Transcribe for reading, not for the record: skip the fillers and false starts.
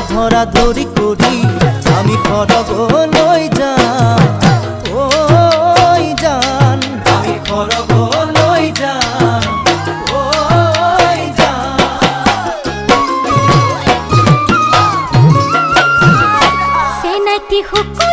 ধরা ধরি করি আমি খড়গ লই যান ওই যান আমি খড়গ লই যান ওই যান সেনাটি হুকুম